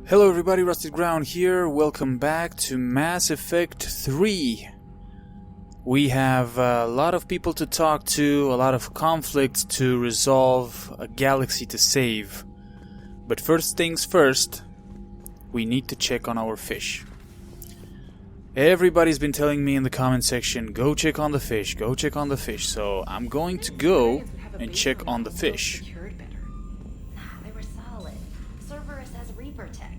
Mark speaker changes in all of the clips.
Speaker 1: Hello everybody, Rusted Ground here. Welcome back to Mass Effect 3. We have a lot of people to talk to, a lot of conflicts to resolve, a galaxy to save. But first things first, we need to check on our fish. Everybody's been telling me in the comment section, go check on the fish, go check on the fish. So I'm going to go and check on the fish.
Speaker 2: They were solid. Cerberus has Reaper tech.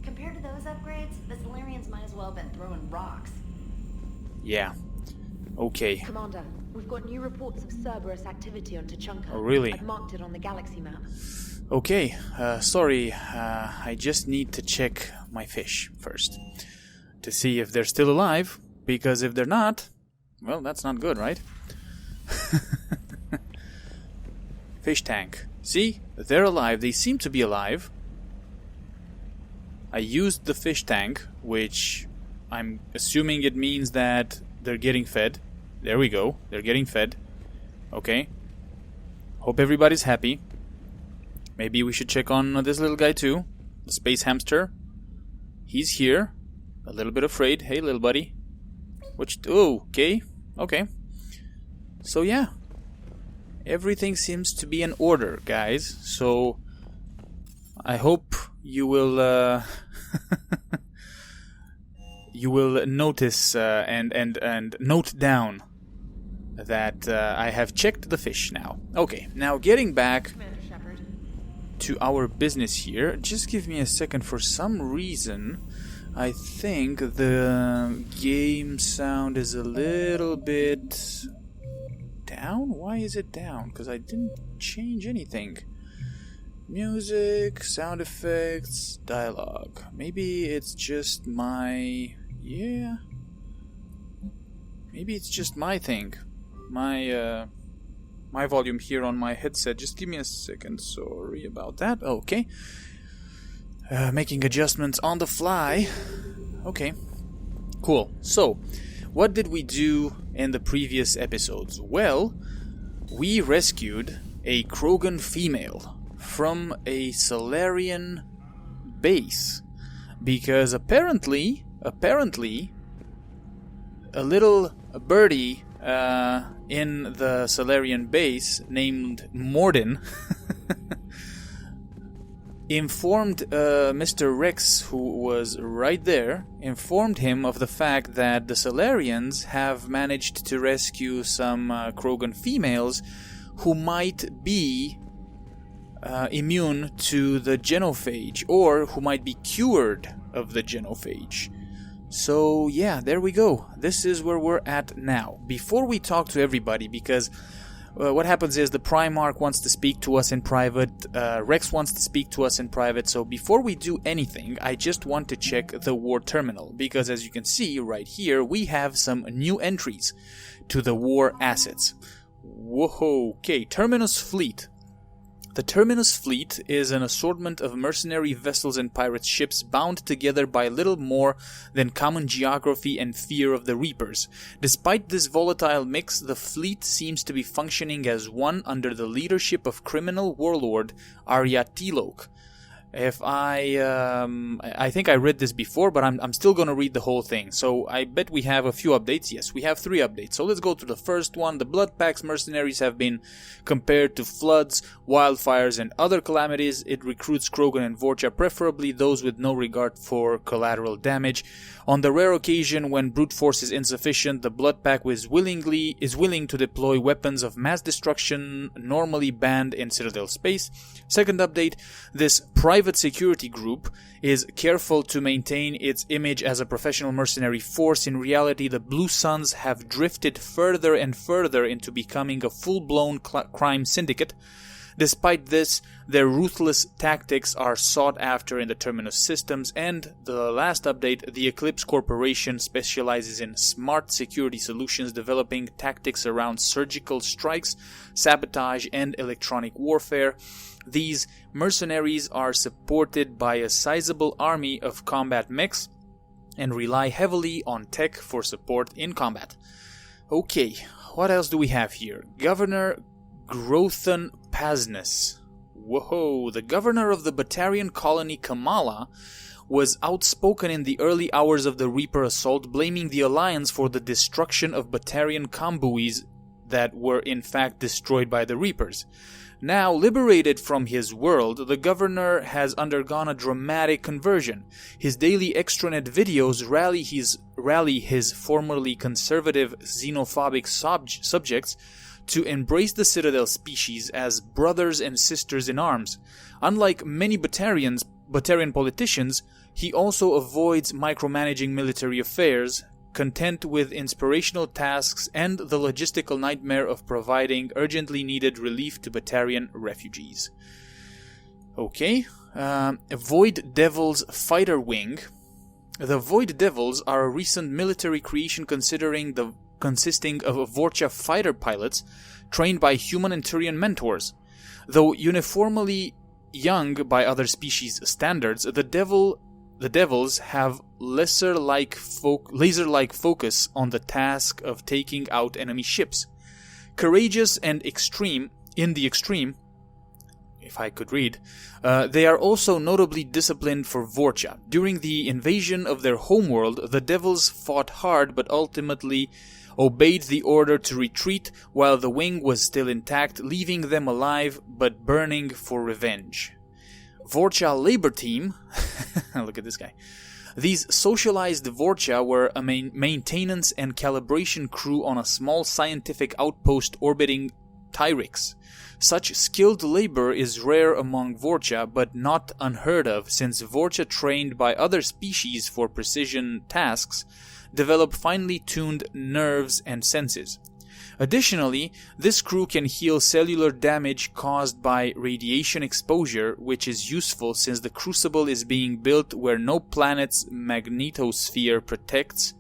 Speaker 2: Compared to those upgrades, the Solarians might as well have been throwing rocks.
Speaker 1: Yeah. Okay.
Speaker 3: Commander, we've got new reports of Cerberus activity on Tuchanka.
Speaker 1: Oh, really?
Speaker 3: I've marked it on the galaxy map.
Speaker 1: Okay. Sorry. I just need to check my fish first. To see if they're still alive. Because if they're not, well, that's not good, right? Fish tank. See? They're alive. They seem to be alive. I used the fish tank, which I'm assuming it means that they're getting fed. There we go. They're getting fed. Okay. Hope everybody's happy. Maybe we should check on this little guy too. The space hamster. He's here. A little bit afraid. Hey, little buddy. Oh, okay. Okay. So, yeah. Everything seems to be in order, guys. So, I hope you will you will notice and note down that I have checked the fish now. Okay, now getting back
Speaker 3: Commander Shepard.
Speaker 1: to our business here. Just give me a second. For some reason, I think the game sound is a little bit down. Why is it down? Because I didn't change anything. Music, sound effects, dialogue. Maybe it's just my... Yeah. Maybe it's just my thing. My volume here on my headset. Just give me a second. Sorry about that. Okay. Making adjustments on the fly. Okay. Cool. So, what did we do in the previous episodes? Well, we rescued a Krogan female from a Solarian base, because apparently a little birdie in the Solarian base named Morden informed Mr. Rex, who was right there, informed him of the fact that the Solarians have managed to rescue some Krogan females who might be immune to the genophage, or who might be cured of the genophage. So yeah, there we go. This is where we're at now. Before we talk to everybody, because what happens is the Primarch wants to speak to us in private, Rex wants to speak to us in private, so before we do anything, I just want to check the war terminal, because as you can see right here, we have some new entries to the war assets. Whoa, okay, Terminus Fleet. The Terminus Fleet is an assortment of mercenary vessels and pirate ships bound together by little more than common geography and fear of the Reapers. Despite this volatile mix, the fleet seems to be functioning as one under the leadership of criminal warlord Arya Tilok. If I think I read this before, but I'm still going to read the whole thing. So I bet we have a few updates. Yes, we have 3 updates. So let's go to the first one. The Bloodpack's mercenaries have been compared to floods, wildfires, and other calamities. It recruits Krogan and Vorcha, preferably those with no regard for collateral damage. On the rare occasion when brute force is insufficient, the Bloodpack is willing to deploy weapons of mass destruction normally banned in Citadel space. Second update, this private security group is careful to maintain its image as a professional mercenary force. In reality, the Blue Suns have drifted further and further into becoming a full-blown crime syndicate. Despite this, their ruthless tactics are sought after in the Terminus systems, and the last update, the Eclipse Corporation specializes in smart security solutions, developing tactics around surgical strikes, sabotage, and electronic warfare. These mercenaries are supported by a sizable army of combat mechs and rely heavily on tech for support in combat. Okay, what else do we have here? Governor Grothan Pazness. Whoa, the governor of the Batarian colony Kamala was outspoken in the early hours of the Reaper assault, blaming the Alliance for the destruction of Batarian convoys that were in fact destroyed by the Reapers. Now liberated from his world, the governor has undergone a dramatic conversion. His daily extranet videos rally his formerly conservative xenophobic subjects to embrace the Citadel species as brothers and sisters in arms. Unlike many Batarian politicians, he also avoids micromanaging military affairs, content with inspirational tasks and the logistical nightmare of providing urgently needed relief to Batarian refugees. Okay, Void Devils Fighter Wing. The Void Devils are a recent military creation consisting of Vorcha fighter pilots trained by human and Turian mentors. Though uniformly young by other species standards, the Devils have laser-like focus on the task of taking out enemy ships. Courageous and extreme, if I could read, they are also notably disciplined for Vorcha. During the invasion of their homeworld, the Devils fought hard but ultimately obeyed the order to retreat while the wing was still intact, leaving them alive but burning for revenge. Vorcha Labor Team, look at this guy. These socialized Vorcha were a maintenance and calibration crew on a small scientific outpost orbiting Tyrix. Such skilled labor is rare among Vorcha, but not unheard of, since Vorcha trained by other species for precision tasks develop finely tuned nerves and senses. Additionally, this crew can heal cellular damage caused by radiation exposure, which is useful since the Crucible is being built where no planet's magnetosphere protects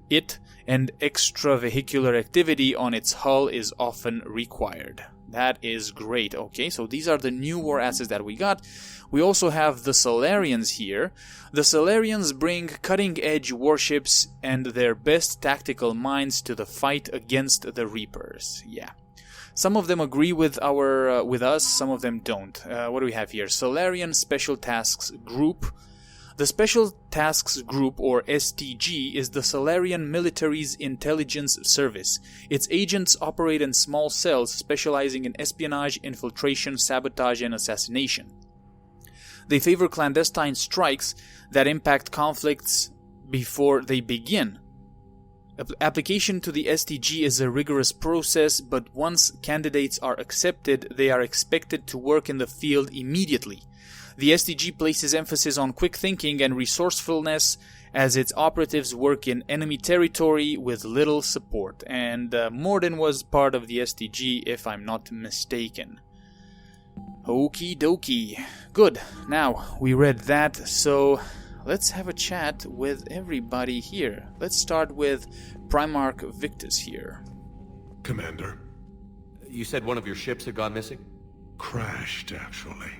Speaker 1: it and extravehicular activity on its hull is often required. That is great. Okay, so these are the new war assets that we got. We also have the Solarians here. The Solarians bring cutting-edge warships and their best tactical minds to the fight against the Reapers. Yeah. Some of them agree with us, some of them don't. What do we have here? Solarian Special Tasks Group. The Special Tasks Group, or STG, is the Solarian military's intelligence service. Its agents operate in small cells specializing in espionage, infiltration, sabotage, and assassination. They favor clandestine strikes that impact conflicts before they begin. Application to the STG is a rigorous process, but once candidates are accepted, they are expected to work in the field immediately. The STG places emphasis on quick thinking and resourcefulness as its operatives work in enemy territory with little support. And Morden was part of the STG, if I'm not mistaken. Okie dokie. Good. Now, we read that, so let's have a chat with everybody here. Let's start with Primarch Victus here.
Speaker 4: Commander.
Speaker 5: You said one of your ships had gone missing?
Speaker 4: Crashed, actually.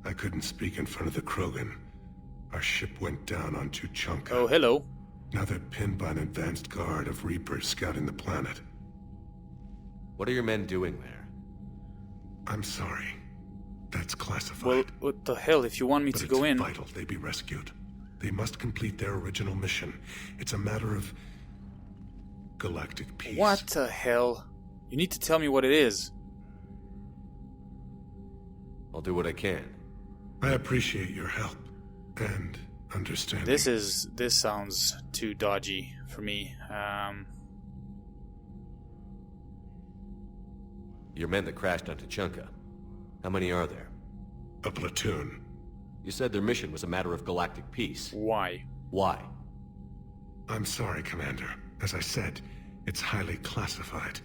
Speaker 4: I couldn't speak in front of the Krogan. Our ship went down on Tuchanka.
Speaker 1: Oh, hello.
Speaker 4: Now they're pinned by an advanced guard of Reapers scouting the planet.
Speaker 5: What are your men doing there?
Speaker 4: I'm sorry. That's classified.
Speaker 1: Well, what the hell, if you want me to go in...
Speaker 4: But it's vital they be rescued. They must complete their original mission. It's a matter of galactic peace.
Speaker 1: What the hell? You need to tell me what it is.
Speaker 5: I'll do what I can.
Speaker 4: I appreciate your help and understanding.
Speaker 1: This sounds too dodgy for me.
Speaker 5: Your men that crashed on Tuchanka. How many are there?
Speaker 4: A platoon.
Speaker 5: You said their mission was a matter of galactic peace.
Speaker 1: Why?
Speaker 5: Why?
Speaker 4: I'm sorry, Commander. As I said, it's highly classified.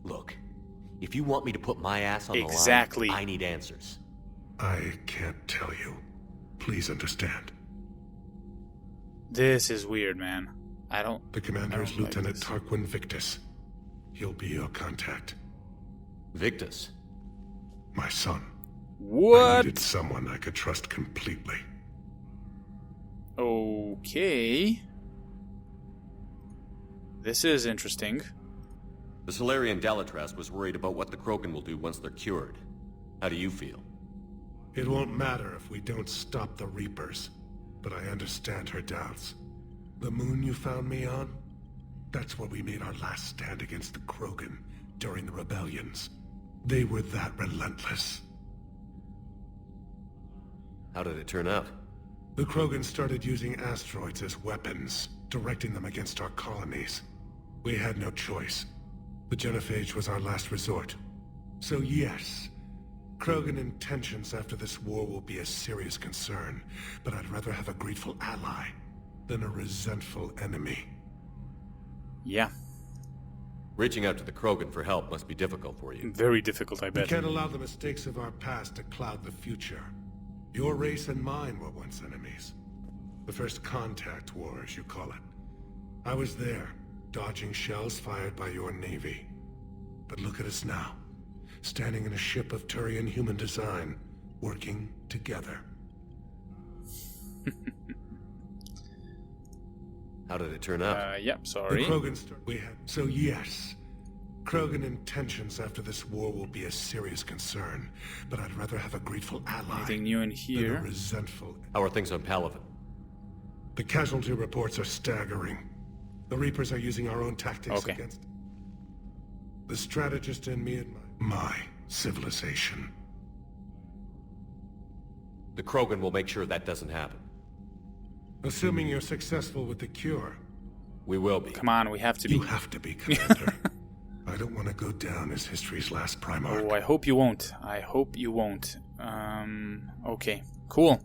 Speaker 5: Look, if you want me to put my ass on the line, I need answers.
Speaker 4: I can't tell you. Please understand.
Speaker 1: This is weird, man.
Speaker 4: The commander is Lieutenant Tarquin Victus. He'll be your contact.
Speaker 5: Victus?
Speaker 4: My son.
Speaker 1: What?
Speaker 4: I needed someone I could trust completely.
Speaker 1: Okay. This is interesting.
Speaker 5: The Solarian Delatras was worried about what the Krogan will do once they're cured. How do you feel?
Speaker 4: It won't matter if we don't stop the Reapers, but I understand her doubts. The moon you found me on? That's where we made our last stand against the Krogan during the rebellions. They were that relentless.
Speaker 5: How did it turn out?
Speaker 4: The Krogan started using asteroids as weapons, directing them against our colonies. We had no choice. The genophage was our last resort. So yes, Krogan intentions after this war will be a serious concern, but I'd rather have a grateful ally than a resentful enemy.
Speaker 1: Yeah.
Speaker 4: Reaching out to the Krogan for help must be difficult for you.
Speaker 1: Very difficult, I bet.
Speaker 4: We can't allow the mistakes of our past to cloud the future. Your race and mine were once enemies. The first contact war, as you call it. I was there, dodging shells fired by your navy. But look at us now, standing in a ship of Turian human design, working together.
Speaker 5: How did it turn out?
Speaker 1: Yep, sorry.
Speaker 4: The Krogan we had. So yes, Krogan intentions after this war will be a serious concern, but I'd rather have a grateful ally
Speaker 1: Anything new in
Speaker 4: than
Speaker 1: here?
Speaker 4: a resentful.
Speaker 5: How are things on Palaven?
Speaker 4: The casualty reports are staggering. The Reapers are using our own tactics against the strategist in me and my civilization.
Speaker 5: The Krogan will make sure that doesn't happen.
Speaker 4: Assuming you're successful with the cure.
Speaker 5: We will be.
Speaker 1: Come on, we have to be.
Speaker 4: You have to be, Commander. I don't want to go down as history's last Primarch.
Speaker 1: Oh, I hope you won't. I hope you won't. Okay. Cool.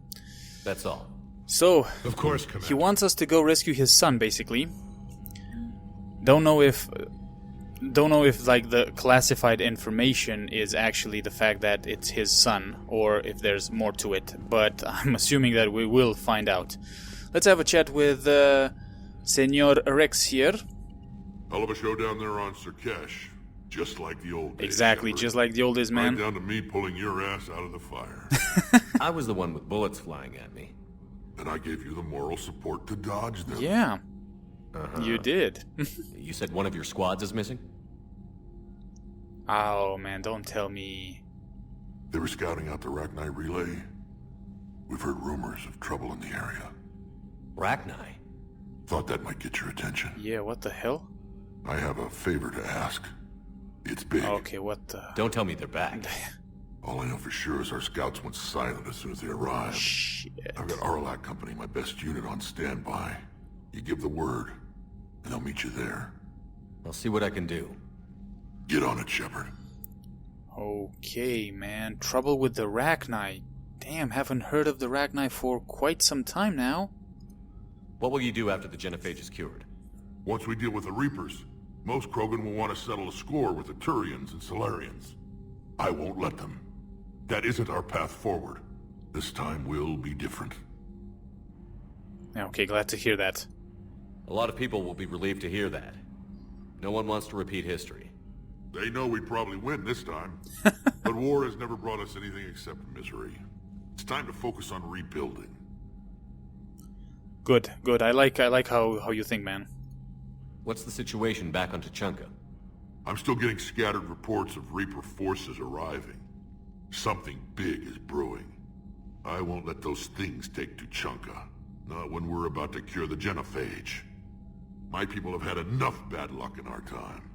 Speaker 5: That's all.
Speaker 1: So,
Speaker 4: of course, Commander.
Speaker 1: He wants us to go rescue his son, basically. Don't know if like the classified information is actually the fact that it's his son, or if there's more to it. But I'm assuming that we will find out. Let's have a chat with Senor Rex here.
Speaker 6: Hell of a show down there on Sur'Kesh. Just like the old days.
Speaker 1: Exactly,
Speaker 6: Shepard.
Speaker 1: just like the old days, man.
Speaker 6: Right down to me pulling your ass out of the fire.
Speaker 5: I was the one with bullets flying at me.
Speaker 6: And I gave you the moral support to dodge them.
Speaker 1: Yeah. You did.
Speaker 5: You said one of your squads is missing?
Speaker 1: Oh, man, don't tell me.
Speaker 6: They were scouting out the Rachni relay. We've heard rumors of trouble in the area.
Speaker 5: Rachni?
Speaker 6: Thought that might get your attention.
Speaker 1: Yeah, what the hell?
Speaker 6: I have a favor to ask. It's big.
Speaker 1: Okay, what the...
Speaker 5: Don't tell me they're back.
Speaker 6: All I know for sure is our scouts went silent as soon as they arrived.
Speaker 1: Shit.
Speaker 6: I've got Arlac Company, my best unit, on standby. You give the word, and they'll meet you there.
Speaker 5: I'll see what I can do.
Speaker 6: Get on it, Shepard.
Speaker 1: Okay, man. Trouble with the Rachni. Damn, haven't heard of the Rachni for quite some time now.
Speaker 5: What will you do after the genophage is cured?
Speaker 6: Once we deal with the Reapers, most Krogan will want to settle a score with the Turians and Solarians. I won't let them. That isn't our path forward. This time will be different.
Speaker 1: Okay, glad to hear that.
Speaker 5: A lot of people will be relieved to hear that. No one wants to repeat history.
Speaker 6: They know we'd probably win this time. But war has never brought us anything except misery. It's time to focus on rebuilding.
Speaker 1: Good, good. I like how you think, man.
Speaker 5: What's the situation back on Tuchanka?
Speaker 6: I'm still getting scattered reports of Reaper forces arriving. Something big is brewing. I won't let those things take Tuchanka. Not when we're about to cure the genophage. My people have had enough bad luck in our time.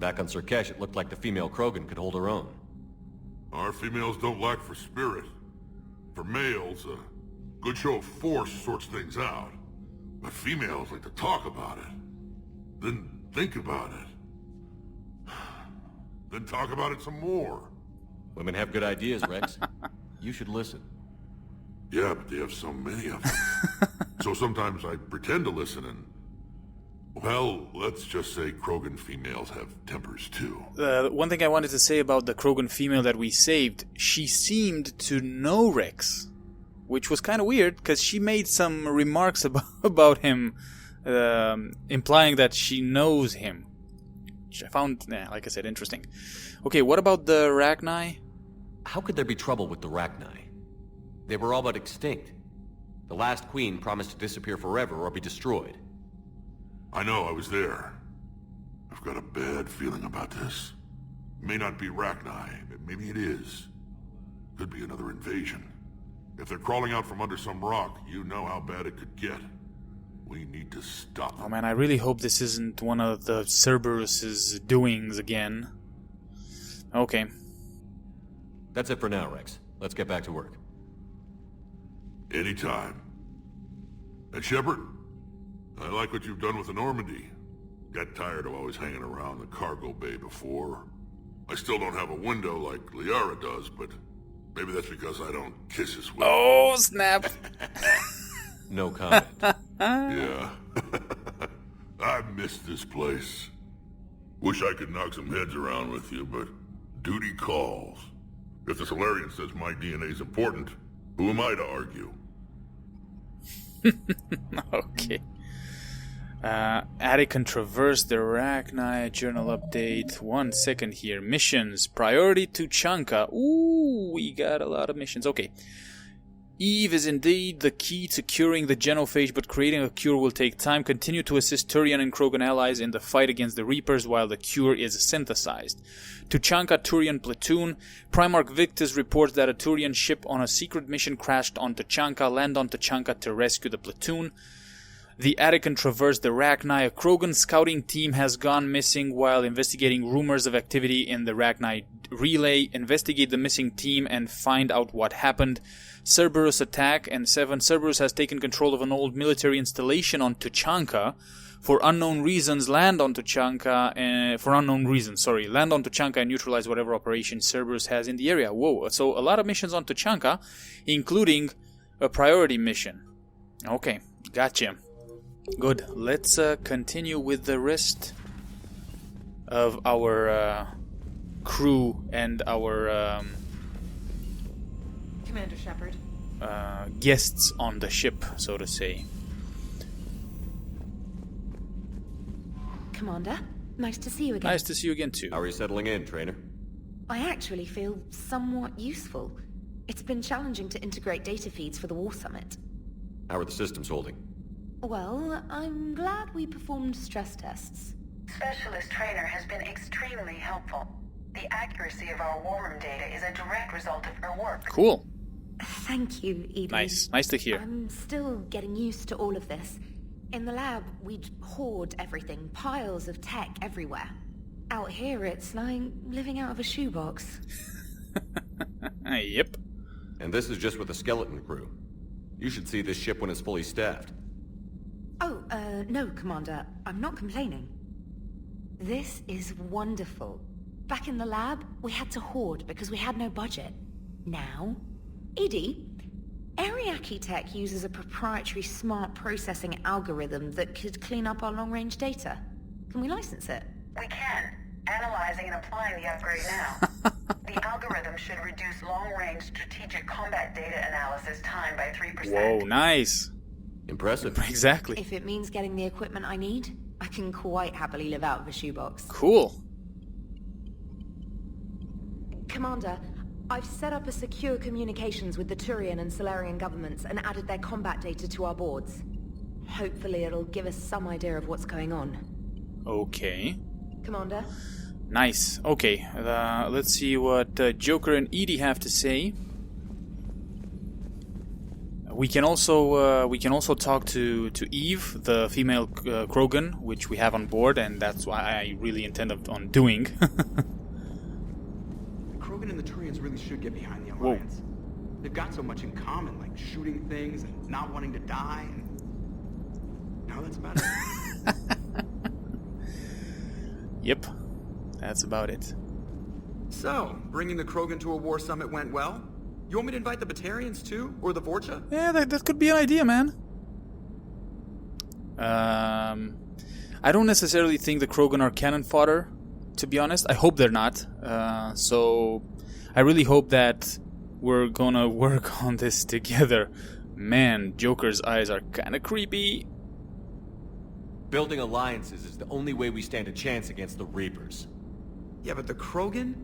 Speaker 5: Back on Sur'Kesh, it looked like the female Krogan could hold her own.
Speaker 6: Our females don't lack for spirit. For males, a good show of force sorts things out. But females like to talk about it. Then think about it. Then talk about it some more.
Speaker 5: Women have good ideas, Rex. You should listen.
Speaker 6: Yeah, but they have so many of them. So sometimes I pretend to listen and... Well, let's just say Krogan females have tempers too.
Speaker 1: One thing I wanted to say about the Krogan female that we saved, she seemed to know Rex. Which was kind of weird, because she made some remarks about him, implying that she knows him. Which I found, like I said, interesting. Okay, what about the Rachni?
Speaker 5: How could there be trouble with the Rachni? They were all but extinct. The last queen promised to disappear forever or be destroyed.
Speaker 6: I know, I was there. I've got a bad feeling about this. May not be Rachni, but maybe it is. Could be another invasion. If they're crawling out from under some rock, you know how bad it could get. We need to stop them.
Speaker 1: Oh man, I really hope this isn't one of the Cerberus's doings again. Okay.
Speaker 5: That's it for now, Rex. Let's get back to work.
Speaker 6: Anytime. And Shepard, I like what you've done with the Normandy. Got tired of always hanging around the cargo bay before. I still don't have a window like Liara does, but maybe that's because I don't kiss as well.
Speaker 1: Oh, snap.
Speaker 5: No comment.
Speaker 6: Yeah. I miss this place. Wish I could knock some heads around with you, but duty calls. If the Solarian says my DNA's important, who am I to argue?
Speaker 1: Okay. Attic can traverse the Rachni. Journal update. 1 second here. Missions. Priority to Chanka. Ooh, we got a lot of missions. Okay. Eve is indeed the key to curing the genophage, but creating a cure will take time. Continue to assist Turian and Krogan allies in the fight against the Reapers while the cure is synthesized. Tuchanka Turian platoon. Primarch Victus reports that a Turian ship on a secret mission crashed on Tuchanka. Land on Tuchanka to rescue the platoon. The Attican traversed the Rachni. A Krogan scouting team has gone missing while investigating rumors of activity in the Rachni relay. Investigate the missing team and find out what happened. Cerberus attack. And 7. Cerberus has taken control of an old military installation on Tuchanka. For unknown reasons, land on Tuchanka. Land on Tuchanka and neutralize whatever operation Cerberus has in the area. Whoa, so a lot of missions on Tuchanka, including a priority mission. Okay, gotcha. Good. Let's continue with the rest of our crew and our
Speaker 2: Commander Shepard.
Speaker 1: guests on the ship, so to say.
Speaker 3: Commander, nice to see you again.
Speaker 1: Nice to see you again, too.
Speaker 5: How are you settling in, trainer?
Speaker 3: I actually feel somewhat useful. It's been challenging to integrate data feeds for the War Summit.
Speaker 5: How are the systems holding?
Speaker 3: Well, I'm glad we performed stress tests.
Speaker 7: Specialist Trainer has been extremely helpful. The accuracy of our war room data is a direct result of her work.
Speaker 1: Cool.
Speaker 3: Thank you, Edie.
Speaker 1: Nice to hear.
Speaker 3: I'm still getting used to all of this. In the lab, we'd hoard everything, piles of tech everywhere. Out here, it's like living out of a shoebox.
Speaker 1: Yep.
Speaker 5: And this is just with a skeleton crew. You should see this ship when it's fully staffed.
Speaker 3: Oh, no, Commander. I'm not complaining. This is wonderful. Back in the lab, we had to hoard because we had no budget. Now, Edie, Ariake Tech uses a proprietary smart processing algorithm that could clean up our long-range data. Can we license it?
Speaker 7: We can. Analyzing and applying the upgrade now. The algorithm should reduce long-range strategic combat data analysis time by 3%.
Speaker 1: Whoa, nice.
Speaker 5: Impressive.
Speaker 1: Exactly.
Speaker 3: If it means getting the equipment I need, I can quite happily live out of a shoebox.
Speaker 1: Cool.
Speaker 3: Commander, I've set up a secure communications with the Turian and Solarian governments and added their combat data to our boards. Hopefully it'll give us some idea of what's going on.
Speaker 1: Okay.
Speaker 3: Commander?
Speaker 1: Nice. Okay. Let's see what Joker and Edie have to say. We can also talk to Eve, the female Krogan, which we have on board, and that's why I really intend on doing.
Speaker 8: The Krogan and the Turians really should get behind the Alliance. Whoa. They've got so much in common, like shooting things and not wanting to die. And now that's about it.
Speaker 1: Yep, that's about it.
Speaker 8: So, bringing the Krogan to a war summit went well? You want me to invite the Batarians too? Or the Vorcha?
Speaker 1: Yeah, that could be an idea, man. I don't necessarily think the Krogan are cannon fodder, to be honest. I hope they're not. So I really hope that we're gonna work on this together. Man, Joker's eyes are kinda creepy.
Speaker 5: Building alliances is the only way we stand a chance against the Reapers.
Speaker 8: Yeah, but the Krogan?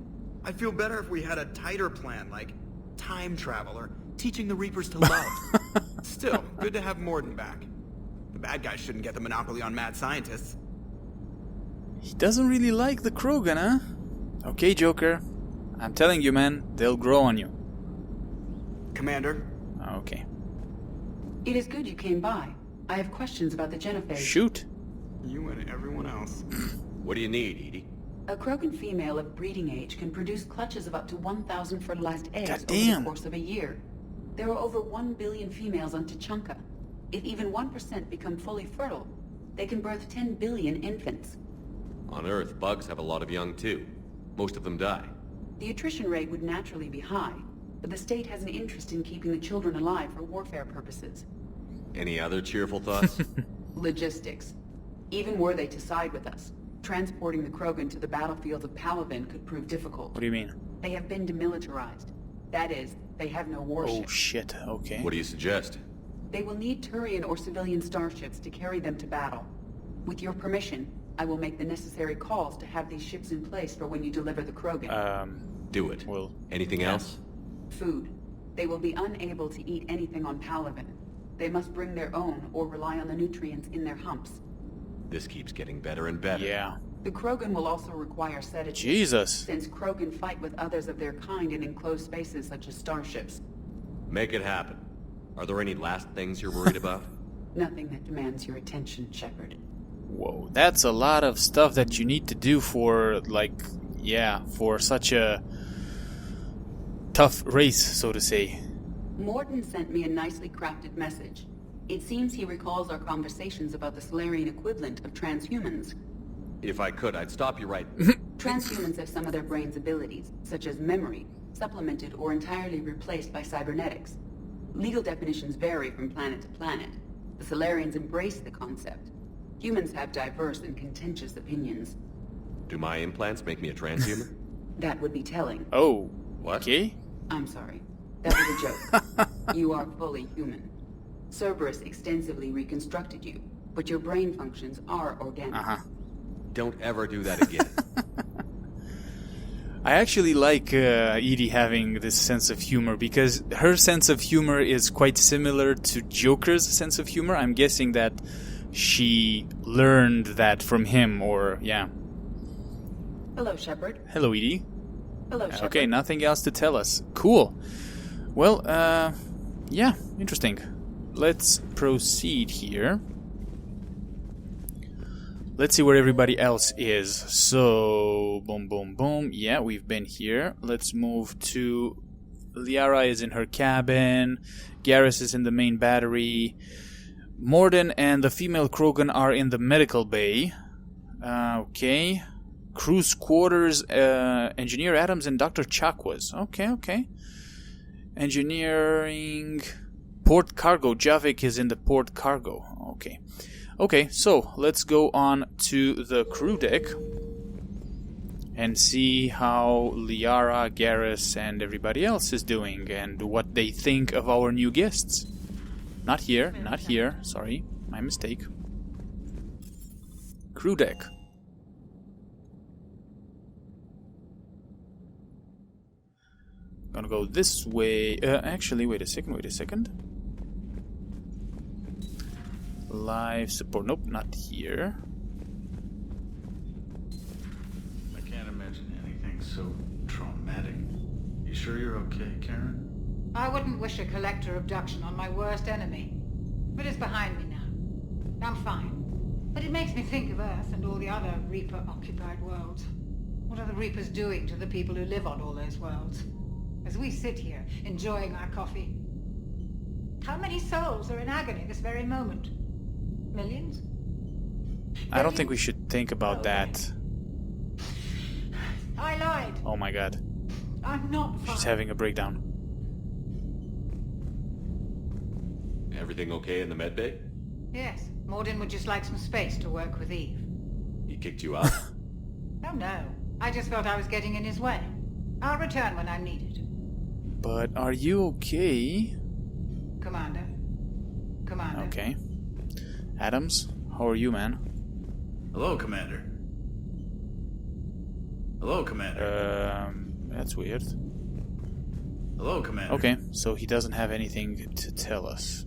Speaker 8: I'd feel better if we had a tighter plan, like time travel or teaching the Reapers to love. Still, good to have Morden back. The bad guys shouldn't get the monopoly on mad scientists.
Speaker 1: He doesn't really like the Krogan, huh? Okay, Joker. I'm telling you, man, they'll grow on you.
Speaker 8: Commander.
Speaker 1: Okay.
Speaker 9: It is good you came by. I have questions about the genophage.
Speaker 1: Shoot.
Speaker 8: You and everyone else.
Speaker 5: What do you need, Edie?
Speaker 9: A Krogan female of breeding age can produce clutches of up to 1,000 fertilized eggs over
Speaker 1: Goddamn.
Speaker 9: the course of a year. There are over 1 billion females on Tuchanka. If even 1% become fully fertile, they can birth 10 billion infants.
Speaker 5: On Earth, bugs have a lot of young too. Most of them die.
Speaker 9: The attrition rate would naturally be high, but the state has an interest in keeping the children alive for warfare purposes.
Speaker 5: Any other cheerful thoughts?
Speaker 9: Logistics. Even were they to side with us, transporting the Krogan to the battlefields of Palaven could prove difficult.
Speaker 1: What do you mean?
Speaker 9: They have been demilitarized. That is, they have no
Speaker 1: Oh,
Speaker 9: warships.
Speaker 1: shit. Okay.
Speaker 5: What do you suggest?
Speaker 9: They will need Turian or civilian starships to carry them to battle. With your permission, I will make the necessary calls to have these ships in place for when you deliver the Krogan.
Speaker 5: Do it.
Speaker 1: Well,
Speaker 5: Anything else?
Speaker 9: Food. They will be unable to eat anything on Palaven. They must bring their own or rely on the nutrients in their humps.
Speaker 5: This keeps getting better and better.
Speaker 1: yeah.
Speaker 9: The Krogan will also require sedatives.
Speaker 1: Jesus.
Speaker 9: Since Krogan fight with others of their kind in enclosed spaces such as starships.
Speaker 5: Make it happen. Are there any last things you're worried about?
Speaker 9: Nothing that demands your attention, Shepard.
Speaker 1: Whoa, that's a lot of stuff that you need to do for, like, yeah, for such a tough race, so to say.
Speaker 9: Morton sent me a nicely crafted message. It seems he recalls our conversations about the Solarian equivalent of transhumans.
Speaker 5: If I could, I'd stop you right...
Speaker 9: Transhumans have some of their brain's abilities, such as memory, supplemented or entirely replaced by cybernetics. Legal definitions vary from planet to planet. The Solarians embrace the concept. Humans have diverse and contentious opinions.
Speaker 5: Do my implants make me a transhuman?
Speaker 9: That would be telling.
Speaker 1: Oh.
Speaker 5: What?
Speaker 1: Okay.
Speaker 9: I'm sorry. That was a joke. You are fully human. Cerberus extensively reconstructed you, but your brain functions are organic.
Speaker 1: Uh-huh.
Speaker 5: Don't ever do that again.
Speaker 1: I actually like Edie having this sense of humor, because her sense of humor is quite similar to Joker's sense of humor. I'm guessing that she learned that from him, or, yeah.
Speaker 9: Hello, Shepard.
Speaker 1: Hello, Edie.
Speaker 9: Hello, Shepard.
Speaker 1: Okay, nothing else to tell us. Cool. Well, yeah, interesting. Let's proceed here. Let's see where everybody else is. So, boom, boom, boom. Yeah, we've been here. Let's move to... Liara is in her cabin. Garrus is in the main battery. Morden and the female Krogan are in the medical bay. Okay. Crew's quarters, Engineer Adams and Dr. Chakwas. Okay. Engineering... Port cargo. Javik is in the port cargo. Okay, so let's go on to the crew deck and see how Liara, Garrus, and everybody else is doing and what they think of our new guests. Not here. Sorry, my mistake. Crew deck. Gonna go this way. Actually, wait a second. Live support. Nope, not here.
Speaker 10: I can't imagine anything so traumatic. You sure you're okay, Karen?
Speaker 11: I wouldn't wish a collector abduction on my worst enemy. But it's behind me now. I'm fine. But it makes me think of Earth and all the other Reaper-occupied worlds. What are the Reapers doing to the people who live on all those worlds? As we sit here, enjoying our coffee. How many souls are in agony this very moment? Millions?
Speaker 1: I don't think we should think about that.
Speaker 11: I lied.
Speaker 1: Oh my god.
Speaker 11: I'm not fine.
Speaker 1: She's having a breakdown.
Speaker 5: Everything okay in the medbay?
Speaker 11: Yes. Morden would just like some space to work with Eve.
Speaker 5: He kicked you out?
Speaker 11: Oh no. I just felt I was getting in his way. I'll return when I'm needed.
Speaker 1: But are you okay?
Speaker 11: Commander.
Speaker 1: Okay. Adams, how are you, man?
Speaker 10: Hello, Commander.
Speaker 1: That's weird.
Speaker 10: Hello, Commander.
Speaker 1: Okay, so he doesn't have anything to tell us.